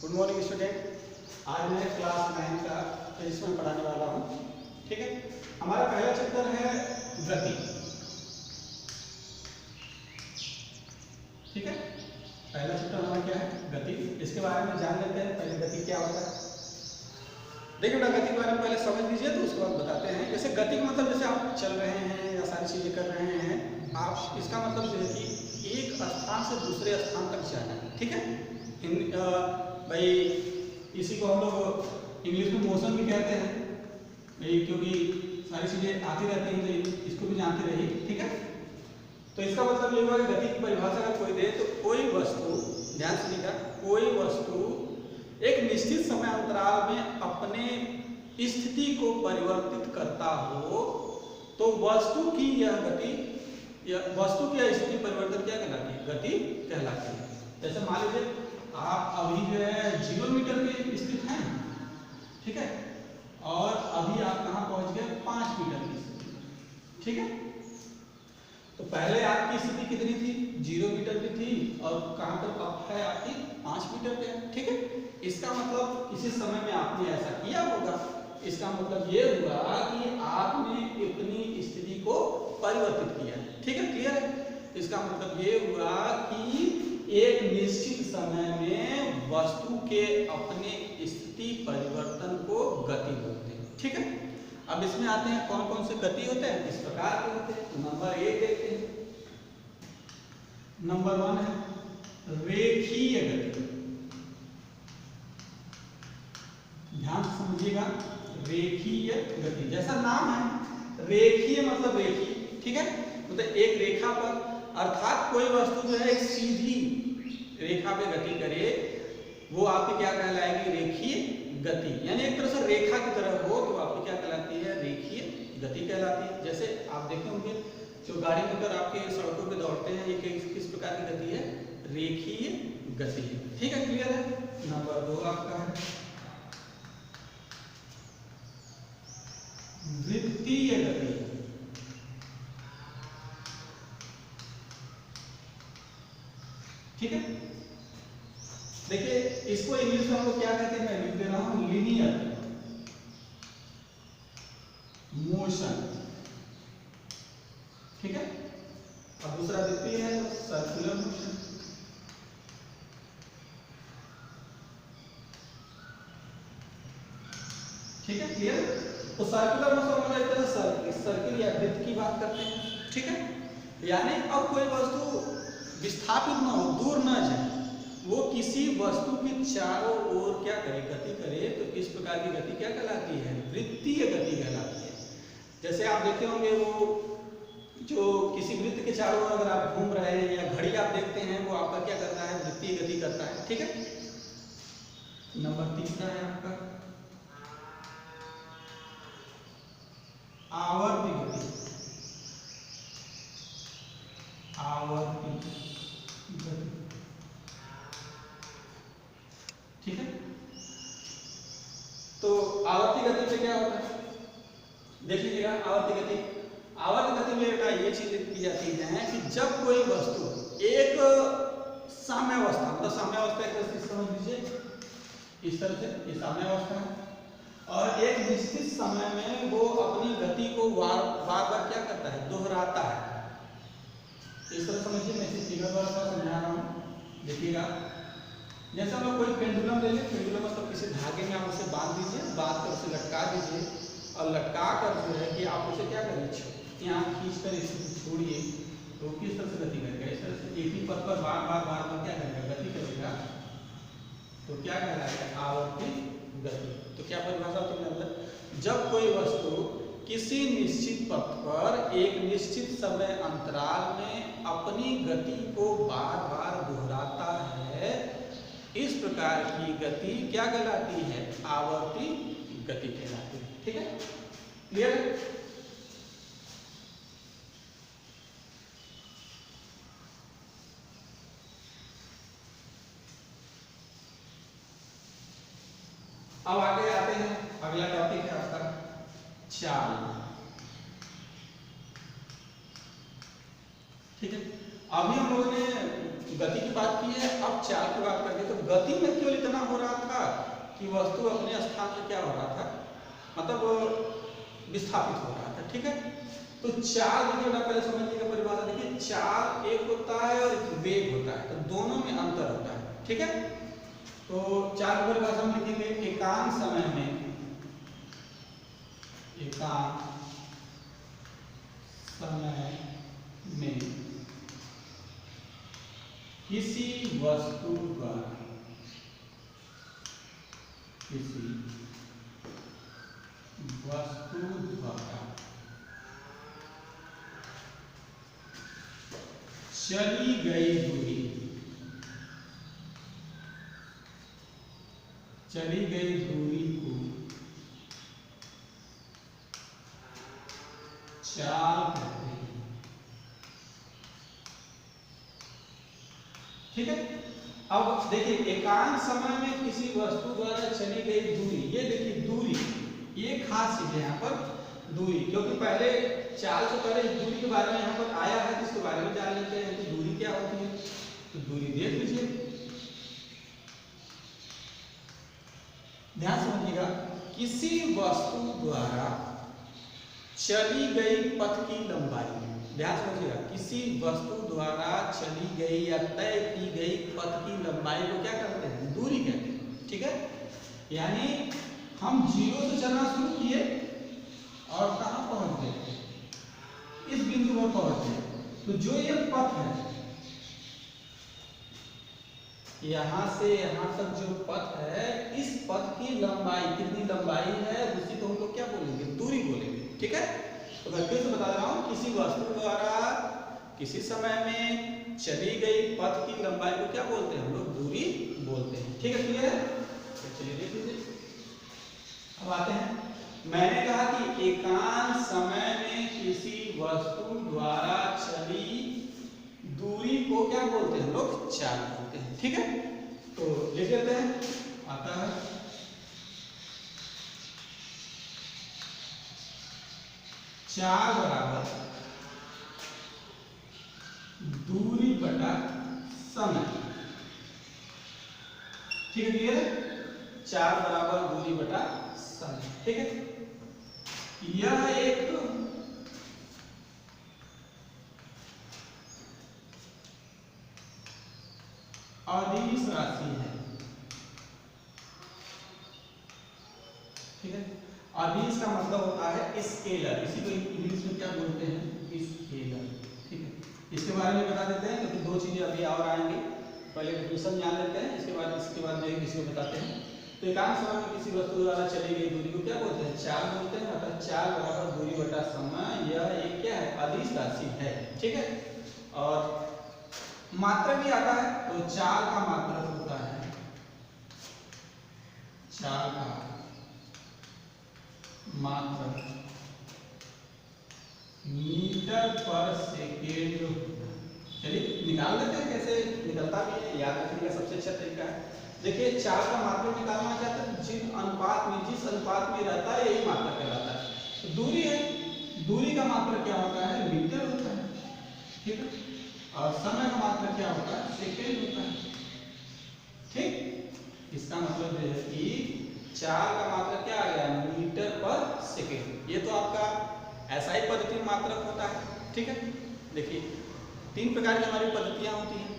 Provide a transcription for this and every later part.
Good morning student. आज मैं class 9 का फिजिक्स में पढ़ाने वाला हूँ। ठीक है, हमारा पहला चैप्टर है गति। ठीक है, पहला चैप्टर हमारा क्या है? गति। इसके बारे में जान लेते हैं। पहले गति क्या होता है देखिए बेटा, गति के बारे में पहले समझ लीजिए, तो उसके बाद बताते हैं। जैसे गति का मतलब जैसे आप चल रहे हैं या सारी चीजें कर रहे हैं, आप इसका मतलब जो है कि एक स्थान से दूसरे स्थान तक जाना है। ठीक है भाई, इसी को हम लोग इंग्लिश में मोशन भी कहते हैं भाई, क्योंकि सारी चीजें आती रहती हैं, तो इसको भी जानते रहिए। ठीक है, तो इसका मतलब ये हुआ कि गति की परिभाषा अगर कोई दे तो कोई वस्तु, ध्यान सुनिएगा, कोई वस्तु एक निश्चित समय अंतराल में अपने स्थिति को परिवर्तित करता हो तो वस्तु की यह गति या वस्तु की यह स्थिति परिवर्तन क्या कहलाती है? गति कहलाती है। जैसे मान लीजिए आप अभी जो है 0 मीटर पे स्थित हैं, ठीक है, और अभी आप कहाँ पहुंच गए? 5 मीटर की स्थिति। ठीक है, तो पहले आपकी स्थिति कितनी थी? 0 मीटर पे थी, और कहाँ पर अब है आपकी? 5 मीटर पे। ठीक है, इसका मतलब किसी समय में आपने ऐसा किया होगा। इसका मतलब ये हुआ कि आपने अपनी स्थिति को परिवर्तित किया। ठीक है, क्लियर है? इसका मतलब ये हुआ कि एक निश्चित समय में वस्तु के अपने स्थिति परिवर्तन को गति बोलते हैं। ठीक है, अब इसमें आते हैं कौन कौन से गति होते हैं, किस प्रकार के होते हैं। तो नंबर 1 देखते हैं। नंबर 1 है रेखीय गति। ध्यान से समझिएगा, रेखीय गति। जैसा नाम है रेखीय मतलब रेखीय। ठीक है, मतलब एक रेखा पर, अर्थात कोई वस्तु जो है एक सीधी रेखा पे गति करे, वो आपकी क्या कहलाएगी? रेखीय गति। यानी एक तरह से रेखा की तरह हो तो आपकी क्या कहलाती है? रेखीय गति कहलाती है। जैसे आप देखते होंगे जो गाड़ी मोटर आपके सड़कों पे दौड़ते हैं, ये किस प्रकार की गति है? रेखीय गति है। ठीक है, क्लियर है? नंबर 2 आपका है वृत्तीय गति। ठीक है, देखिए इसको इंग्लिश में हम लोग क्या कहते हैं? मैं लिख दे रहा हूं, लीनियर मोशन। ठीक है, अब दूसरा वृत्तीय है तो सर्कुलर मोशन। ठीक है, क्लियर? तो सर्कुलर मोशन मतलब एक तरह सर्किल या वृत्त की बात करते हैं। ठीक है, यानी अब कोई वस्तु विस्थापित न हो, दूर न जाए, वो किसी वस्तु के चारों ओर क्या करे? गति करे, तो इस प्रकार की गति क्या कहलाती है? वृत्तीय गति कहलाती है। जैसे आप देखते होंगे वो जो किसी वृत्त के चारों ओर अगर आप घूम रहे हैं या घड़ी आप देखते हैं, वो आपका क्या करता है? वृत्तीय गति करता है। ठीक है, नंबर 3 है आपका आवर्ती गति। आवर्ती गति। ठीक है, तो आवर्ती गति में क्या होता है? देख लीजिएगा, आवर्ती गति में बेटा ये चीज की जाती है कि जब कोई वस्तु एक साम्यावस्था, मतलब साम्यावस्था एक तरह से समझ लीजिए, इस तरह से ये साम्यावस्था है, और एक निश्चित समय में वो अपनी गति को बार बार क्या करता है? दोहराता है। इस तरह समझिए, मैं इसे फिगर द्वारा समझा रहा हूँ। देखिएगा, जैसे हम लोग कोई पेंडुलम ले लें, पेंडुलम मतलब किसी धागे में आप उसे बांध दीजिए, बांध कर उसे लटका दीजिए, और लटका कर जो है कि आप उसे क्या करें? यहाँ खींच कर इसे छोड़िए, तो किस तरह से गति करेगा? इस तरह से एक ही पथ पर बार बार क्या करेगा? गति करेगा। तो क्या कहलाएगा? आवर्ती गति। तो क्या परिभाषा होती है? मतलब जब कोई वस्तु किसी निश्चित पथ पर एक निश्चित समय अंतराल में अपनी गति को बार बार दोहराता है, इस प्रकार की गति क्या कहलाती है? आवर्ती गति कहलाती है। ठीक है, क्लियर? अब आगे आते हैं, अगला टॉपिक है आपका चाल। ठीक है, अभी हम लोगों ने गति की बात की है, अब चाल की बात करते हैं। तो गति में केवल इतना हो रहा कि वस्तु अपने स्थान से क्या हो रहा था, मतलब विस्थापित हो रहा था। ठीक है, तो चाल देखिए बेटा पहले समझ लीजिएगा परिभाषा। देखिए चाल एक होता है और एक वेग होता है, तो दोनों में अंतर होता है। ठीक है, तो चाल की परिभाषा में लिखेंगे एकांक समय में, एकांक समय में किसी वस्तु द्वारा, किसी वस्तु द्वारा चली गई दूरी, चली गई दूरी को चाल कहते हैं। ठीक है, अब देखिए एकांक समय में किसी वस्तु द्वारा चली गई दूरी, ये देखिए दूरी, ये खास चीज है यहाँ पर दूरी, क्योंकि पहले चाल से पहले दूरी के बारे में यहाँ पर आया है, तो इसके बारे में जान लेते हैं कि दूरी क्या होती है। तो दूरी देख लीजिए, ध्यान समझिएगा, किसी वस्तु द्वारा चली गई पथ की लंबाई, ध्यान समझिएगा, किसी वस्तु द्वारा चली गई या तय की गई पथ की लंबाई को क्या कहते हैं, दूरी कहते हैं। ठीक है, यानी हम जीरो से चलना शुरू किए और कहां पहुंच गए, इस बिंदु पर पहुंच गए, तो जो ये पथ है, यहां से यहां तक जो पथ है, इस पथ की लंबाई कितनी लंबाई है, उसी को हम लोग क्या बोलेंगे, दूरी बोलेंगे। ठीक है, तो मैं फिर से बता रहा हूं, किसी वस्तु द्वारा किसी समय में चली गई पथ की लंबाई को क्या बोलते हैं, हम लोग दूरी बोलते हैं। ठीक है, क्लियर है? तो चलिए देख लीजिए, अब आते हैं, मैंने कहा कि एकांक समय में किसी वस्तु द्वारा चली दूरी को क्या बोलते हैं, हम लोग चाल बोलते हैं। ठीक है, तो लिख लेते हैं, आता है चाल बराबर दूरी बटा समय। ठीक है, क्लियर है? चाल बराबर दूरी बटा समय। ठीक है, यह एक अदिश राशि है। ठीक है, अदिश का मतलब होता है स्केलर, इसी को इंग्लिश में क्या बोलते हैं, स्केलर। ठीक है, इसके बारे में बता देते हैं, क्योंकि दो चीजें अभी और आएंगी, पहले डेफिनेशन जान लेते हैं, इसके बाद जो है किसी को बताते हैं। तो एकांक समय में किसी वस्तु द्वारा चली गई दूरी को क्या बोलते हैं, चाल बोलते हैं, अर्थात चाल बराबर दूरी बटा समय। यह एक क्या है, अदिश राशि है। ठीक है, और मात्रक भी आता है, तो चाल का मात्रक होता है, चाल का मात्रक मीटर पर सेकेंड। चलिए निकाल लेते हैं, कैसे निकलता भी है, याद रखने का सबसे अच्छा तरीका है। देखिए चाल का मात्रक निकालना चाहते हैं, जिस अनुपात में रहता है यही मात्रक कहलाता है। तो दूरी है, दूरी का मात्रक क्या होता है, मीटर होता है। ठीक है, और समय का मात्रक क्या होता है, सेकेंड होता है। ठीक, इसका मतलब है कि चाल का मात्रक क्या आ गया, मीटर पर सेकेंड। ये तो आपका एसआई पद्धति में मात्रक होता है। ठीक है, देखिए तीन प्रकार की हमारी पद्धतियां होती हैं।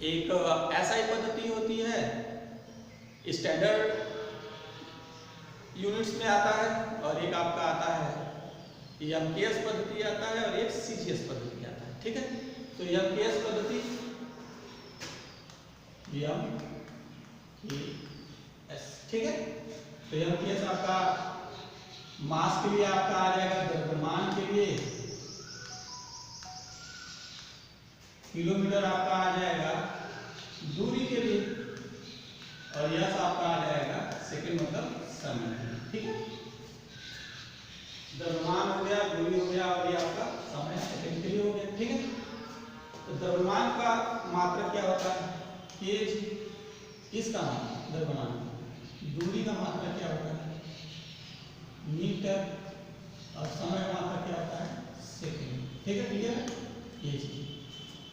एक एसआई पद्धति होती है, स्टैंडर्ड यूनिट्स में आता है, और एक आपका आता है एमकेएस पद्धति आता है, और एक सीजीएस पद्धति आता है। ठीक है, तो एमकेएस पद्धति, एमकेएस, ठीक है, तो एमकेएस आपका मास के लिए आपका आ जाएगा, द्रव्यमान के लिए किलोमीटर आपका आ जाएगा दूरी के लिए, और यह आपका आ जाएगा सेकंड मतलब समय। ठीक है, द्रव्यमान हो गया, दूरी हो गया, और ये आपका समय सेकंड के लिए हो गया। ठीक है, तो द्रव्यमान का मात्रक क्या होता है, केज, इसका मात्रक द्रव्यमान, दूरी का मात्रक क्या होता है, मीटर, और समय का मात्रक क्या होता है, सेकंड। ठीक है, क्लियर है?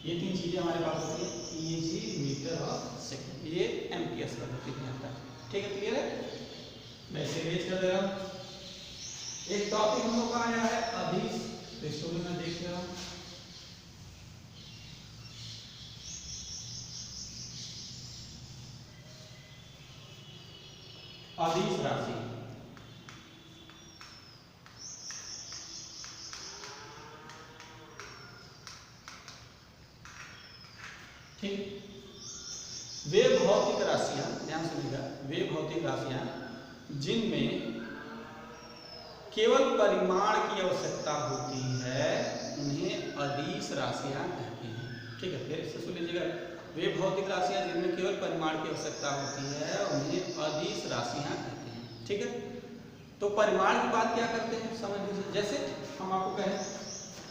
ये तीन चीजें हमारे पास होती है, केजी, मीटर और सेकंड। ये एमपीएस पद्धति में आता है। ठीक है, क्लियर है? एरेज कर दे रहा हूँ। एक टॉपिक हम लोग का आया है अदिश, तो इसको भी मैं देख रहा हूँ। अदिश राशि, ठीक। वे भौतिक राशियां, ध्यान सुनिएगा, वे भौतिक राशियां जिनमें केवल परिमाण की आवश्यकता होती है उन्हें अदिश राशियां कहते हैं। ठीक है, फिर इससे सुन लीजिएगा, वे भौतिक राशियां जिनमें केवल परिमाण की आवश्यकता होती है उन्हें अदिश राशियां कहते हैं। ठीक है, तो परिमाण की बात क्या करते हैं समझ लीजिए। जैसे हम आपको कहें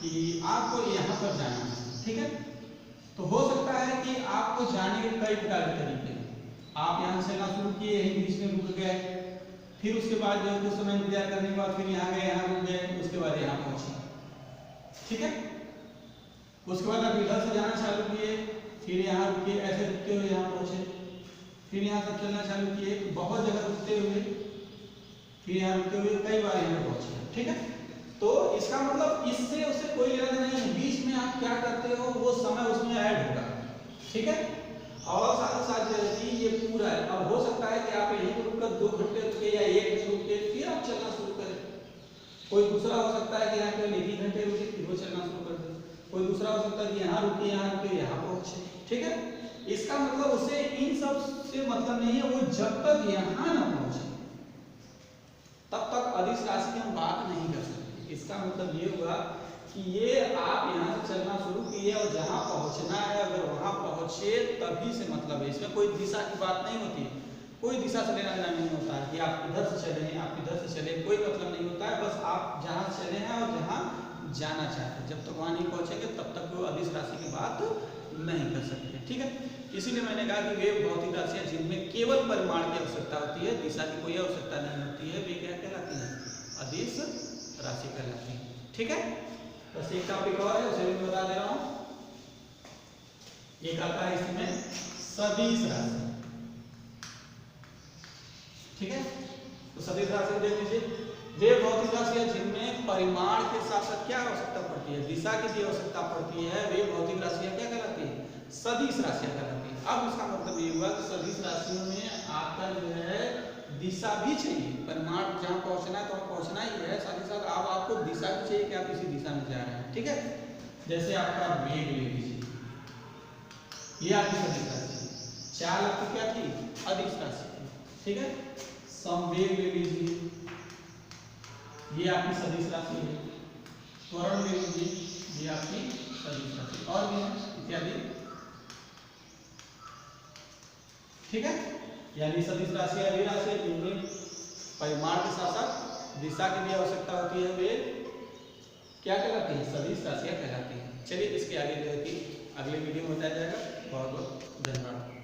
कि आपको यहाँ पर जाना है, ठीक है, तो हो सकता है कि आपको जाने के कई प्रकार के तरीके हैं। आप यहाँ से चलना शुरू किए, यहीं बीच में रुक गए, फिर उसके बाद जो कुछ समय इंतजार करने के बाद फिर यहाँ गए, यहाँ रुक गए, उसके बाद यहाँ पहुंचे। ठीक है, उसके बाद आप इधर से जाना चालू किए, फिर यहाँ रुके, ऐसे रुकते हुए यहाँ पहुंचे, फिर यहाँ से चलना चालू किए, बहुत जगह रुकते हुए, फिर यहाँ रुकते हुए कई बार यहाँ पहुंचे। ठीक है, तो इसका मतलब इससे उससे कोई लेना नहीं है, बीच में आप क्या करते हो वो समय उसमें ऐड होगा। ठीक है, और साथ ही साथ जो है कि ये पूरा है। अब हो सकता है कि आप यहीं रुककर 2 घंटे रुके या 1 घंटे रुके, फिर आप चलना शुरू करें। कोई दूसरा हो सकता है कि यहाँ केवल 1 ही घंटे रुके, फिर वो चलना शुरू कर दे। कोई दूसरा हो सकता है कि यहाँ रुके, यहाँ पहुंचे। ठीक है, इसका मतलब उसे इन सब से मतलब नहीं है, वो जब तक यहाँ ना पहुंचे तब तक अदिश राशि की हम बात नहीं कर सकते। इसका मतलब ये हुआ कि ये आप यहाँ से चलना शुरू किए और जहाँ पहुँचना है अगर वहाँ पहुँचे तभी से मतलब है। इसमें कोई दिशा की बात नहीं होती है, कोई दिशा से लेना देना नहीं होता है कि आप इधर से चले, आप इधर से चले, कोई मतलब नहीं होता है। बस आप जहाँ चले हैं और जहाँ जाना चाहते हैं, जब तक वहाँ नहीं पहुँचेंगे तब तक वो अदिश राशि की बात नहीं कर सकते। ठीक है, इसीलिए मैंने कहा कि वे भौतिक राशियाँ जिनमें केवल परिमाण की आवश्यकता होती है, दिशा की कोई आवश्यकता नहीं होती है, वे क्या कहलाती हैं? अदिश राशि कहलाती है। ठीक है, बस एक टॉपिक और है, उसे भी बता दे रहा हूँ। एक आता है इसमें सदिश राशि। ठीक है, तो सदिश राशि देख लीजिए, वे भौतिक राशियां जिनमें परिमाण के साथ साथ क्या आवश्यकता पड़ती है? दिशा की भी आवश्यकता पड़ती है, वे भौतिक राशियां क्या कहलाती है? सदिश राशियां कहलाती है। अब इसका मतलब ये हुआ कि सदिश राशियों में आपका जो है दिशा भी चाहिए। परिमाण जहाँ पहुँचना है तो वहाँ पहुँचना ही है, साथ ही साथ आपको दिशा भी चाहिए कि आप इसी दिशा में जा रहे हैं। ठीक है, जैसे आपका वेग ले लीजिए, ये आपकी सदिश राशि है। चाल आपकी क्या थी? अदिश राशि थी। ठीक है, संवेग ले लीजिए, ये आपकी सदिश राशि है। त्वरण ले लीजिए, ये आपकी सदिश राशि, और भी इत्यादि। ठीक है, यानी सदिश राशि ऐसी राशि है जिनमें परिमाण के साथ साथ दिशा की भी आवश्यकता होती है, वे क्या कहलाती है? सदिश राशियां कहलाती हैं। चलिए इसके आगे जो है कि अगले वीडियो में बताया जाएगा। बहुत बहुत धन्यवाद।